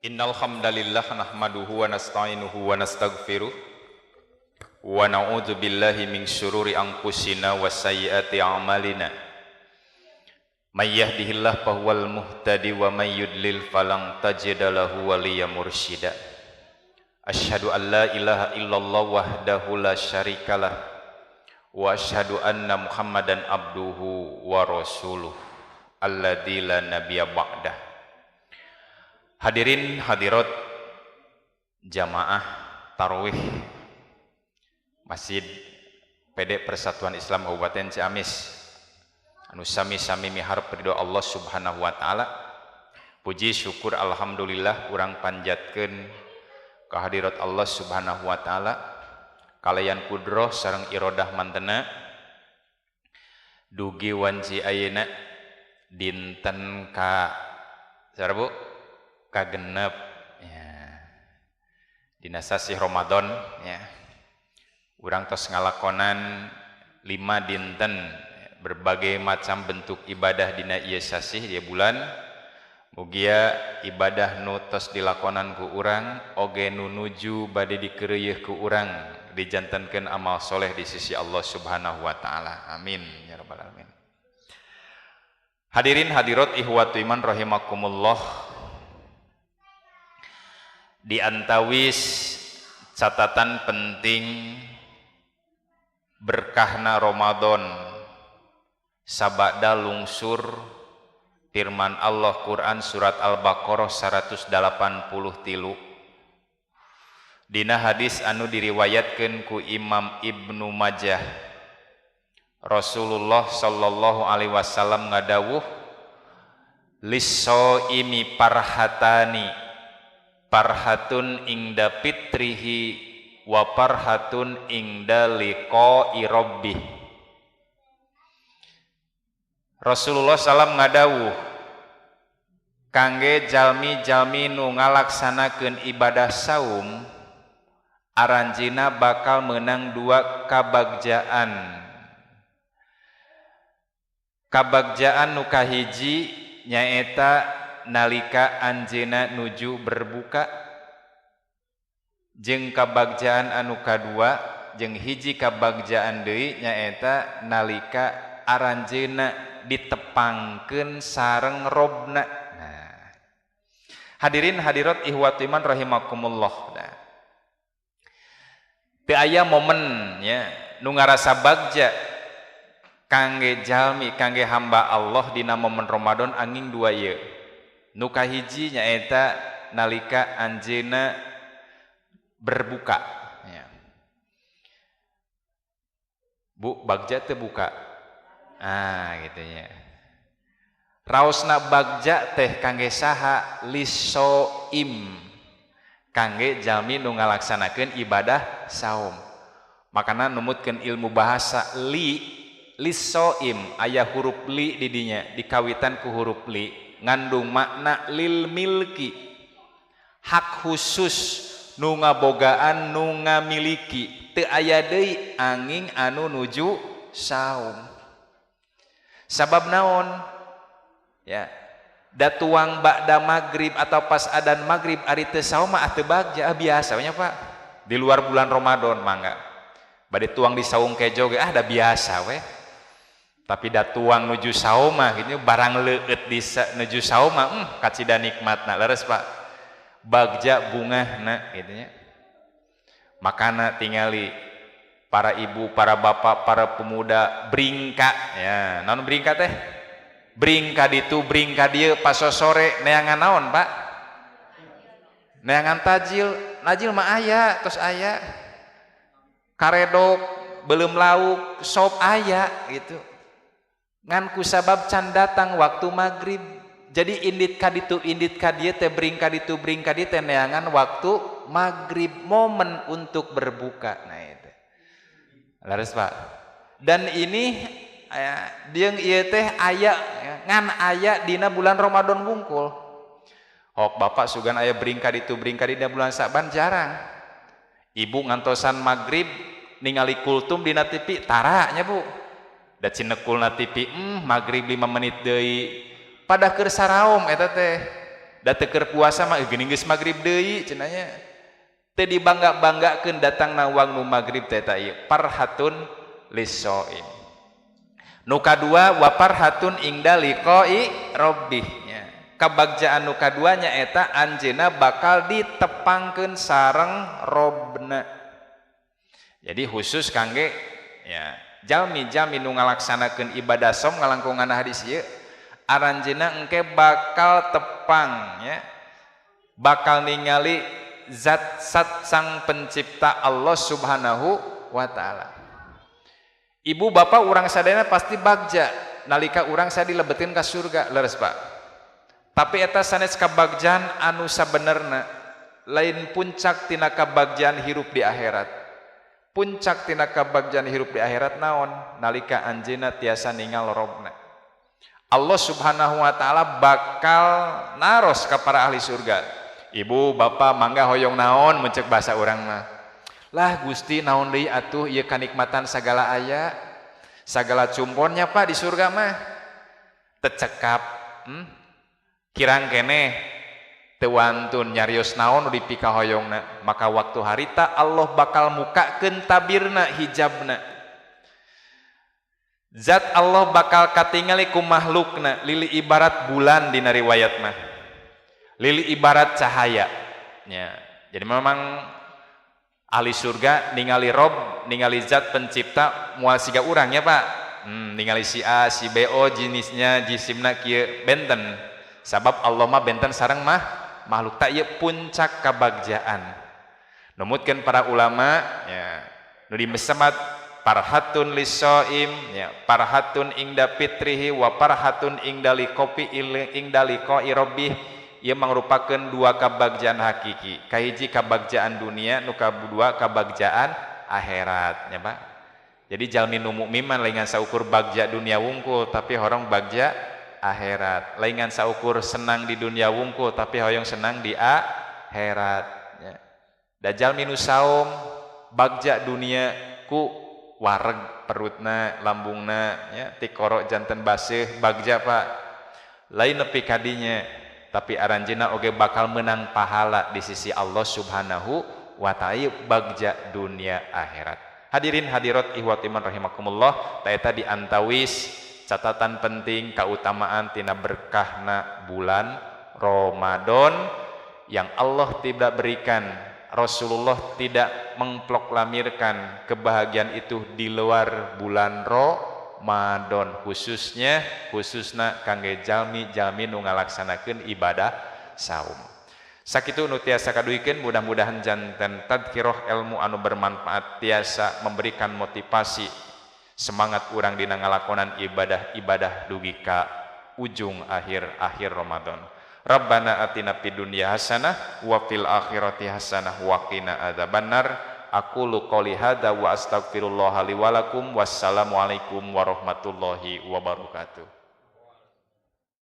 Innal hamdalillah nahmaduhu wa nasta'inuhu wa nastaghfiruh wa na'udzu billahi min syururi anfusina wa sayyiati a'malina. May yahdihillahu fahuwal muhtadi wa may yudlil falan tajida lahu waliyyan mursyida. Asyhadu an la ilaha illallah wahdahu la syarikalah wa asyhadu anna Muhammadan abduhu wa rasuluh alladzi la nabiyya ba'dah. Hadirin hadirat jamaah tarawih Masjid PD Persatuan Islam Kabupaten Ciamis anu sami-sami miharep ridho Allah Subhanahu wa taala. Puji syukur alhamdulillah urang panjatkeun ka hadirat Allah Subhanahu wa taala kalayan kudroh sareng irodah mantena dugi wanci ayeuna dinten ka sarbu kagenep ya dina sasih Ramadan ya urang tos ngalakonan 5 dinten berbagai macam bentuk ibadah dina ieu sasih dia bulan mugia ibadah nu tos dilakonan ku urang oge nu nuju bade dikeureuh ku urang dijantenkeun amal soleh di sisi Allah Subhanahu wa taala. Amin ya rabbal alamin. Hadirin hadirat ikhwatu iman rahimakumullah. Di antawis catatan penting berkahna Ramadan sabada lungsur firman Allah Quran surat Al-Baqarah 183 dina hadis anu diriwayatkeun ku Imam Ibnu Majah Rasulullah sallallahu alaihi wasallam ngadawuh lis-shaimi parhatun ingda fitrihi wa parhatun ingda liqa'i rabbih. Rasulullah salam ngadawuh kangge jalmi-jalmi nu ngalaksanakeun ibadah saum aranjina bakal menang 2 kabagjaan. Kabagjaan nu kahiji nyaeta nalika anjeuna nuju berbuka jeung kabagjaan anu kadua jeung hiji kabagjaan deui nyaeta nalika aranjeuna ditepangkeun sareng robna. Nah, hadirin hadirat ikhwati iman rahimakumullah. Nah, teu aya momen nya nu ngarasa bagja kangge jalmi kangge hamba Allah dina momen Ramadan angin 2 ieu. Nu kahiji nyaeta nalika anjeuna berbuka ya. Bu bagja teu buka gitu nya raosna bagja teh kangge saha lisoim kangge jalmi nu ngalaksanakeun ibadah saum makana numutkeun ilmu bahasa lisoim aya huruf li di dinya dikawitan ku huruf li ngandung makna lil milki hak khusus nu ngabogaan nu ngamiliki teu aya deui angin anu nuju saum sabab naon ya da tuang ba'da magrib atau pas adzan magrib ari teu saum mah teu bagja biasa nya Pak di luar bulan Ramadan mangga bade tuang di saung kejo ge da biasa we tapi da tuang nuju saum mah gitu barang leueut di nuju saum mah kacida nikmatna leres Pak bagja bungahna gitu nya makana tingali para ibu para bapak para pemuda bringka ya naon bringka teh bringka ditu bringka dieu pas sore neangan naon Pak neangan najil mah aya tos aya karedok belum lauk sop aya gitu ngan ku sabab can datang waktu maghrib jadi indit kaditu indit kadieu teh bringka ditu bringka dieu teh neangan waktu maghrib momen untuk berbuka. Nah itu laras Pak dan ini jeung ieu teh aya ngan aya dina bulan Ramadan wungkul hok bapak sugan aya bringka ditu bringka dina bulan Saban jarang ibu ngantosan maghrib ningali kultum dina TV tara nya Bu da cinekulna TV maghrib 5 menit deui pada keur saraom eta teh da teu keur puasa mah geuning geus magrib deui cenah nya. Teu dibangga-banggakeun datang nawang nu magrib teh ta ieu farhatun lis-shaim. Nu kadua wa farhatun ingda liqa'i rabbih nya. Kabagjaan nu kadua nya eta anjeunna bakal ditepangkeun sareng Robna. Jadi khusus kangge ya jalmi-jalmi nu ngalaksanakeun ibadah som ngalangkungan hadis ieu aranjeunna engke bakal tepang ya. Bakal ningali zat sang pencipta Allah Subhanahu wa taala. Ibu bapak urang sadayana pasti bagja nalika urang saya dilebetin ka surga leres Pak. Tapi eta sanes kabagjaan anu sabenerna lain puncak tina kabagjaan hirup di akhirat. Puncak tina kabagjaan hirup di akhirat naon? Nalika anjeunna tiasa ningal Robna. Allah Subhanahu wa taala bakal naros ka para ahli surga. Ibu bapak mangga hoyong naon mencek bahasa urang mah. Lah Gusti naon deui atuh ieu kanikmatan sagala aya. Sagala cumponnya Pak di surga mah. Tecekap. Kirang keneh teu wantun nyarios naon nu dipika hoyongna. Maka waktu harita Allah bakal mukakeun tabirna hijabna. Zat Allah bakal katingali ku makhlukna lili ibarat bulan dina riwayat mah. Lili ibarat cahaya ya. Jadi memang ahli surga ningali Rob, ningali zat pencipta moal siga urang ya Pak. Ningali si A, si B, O jenisnya jisimna kieu benten. Sabab Allah mah benten sareng mah makhluk tak ieu puncak kabagjaan. Numutkeun para ulama ya nu dimesemat parhatun lis-shaim ya parhatun ingda fitrihi wa parhatun ingda liqopi ingda liqa'i rabbih. Ia merupakan dua kabagjaan hakiki. Kahiji kabagjaan dunia, nu kadua kabagjaan akhirat, ya Pak. Jadi jalmi nu mukmin laingan saukur bagja dunia wungkul, tapi horong bagja akhirat. Laingan saukur senang di dunia wungkul, tapi hoyong senang di akhirat. Ya. Da jalmi nu saum bagja dunia ku wareg perutna, lambungna, ya tikoro janten baseuh bagja Pak. Lain nepi kadinya. Tapi aranjeunna oge bakal menang pahala di sisi Allah Subhanahu wa ta'ala bagja dunia akhirat. Hadirin hadirat ihwati man rahimakumullah, taeta diantawis catatan penting keutamaan tina berkahna bulan Ramadan yang Allah tidak berikan, Rasulullah tidak mengproklamirkan kebahagiaan itu di luar bulan Ramadan, khususna kangge jalmi nu ngalaksanakeun ibadah saum. Sakitu nu tiasa kaduikeun, mudah-mudahan janten tadkirah ilmu anu bermanfaat tiasa memberikan motivasi semangat urang dina ngalakonan ibadah-ibadah dugi ka ujung akhir Ramadan. Rabbana atina fid dunya hasanah wa fil akhirati hasanah wa qina adzabannar. Aqulu qouli hadza wa astaghfirullah li wa lakum. Wassalamualaikum warahmatullahi wabarakatuh.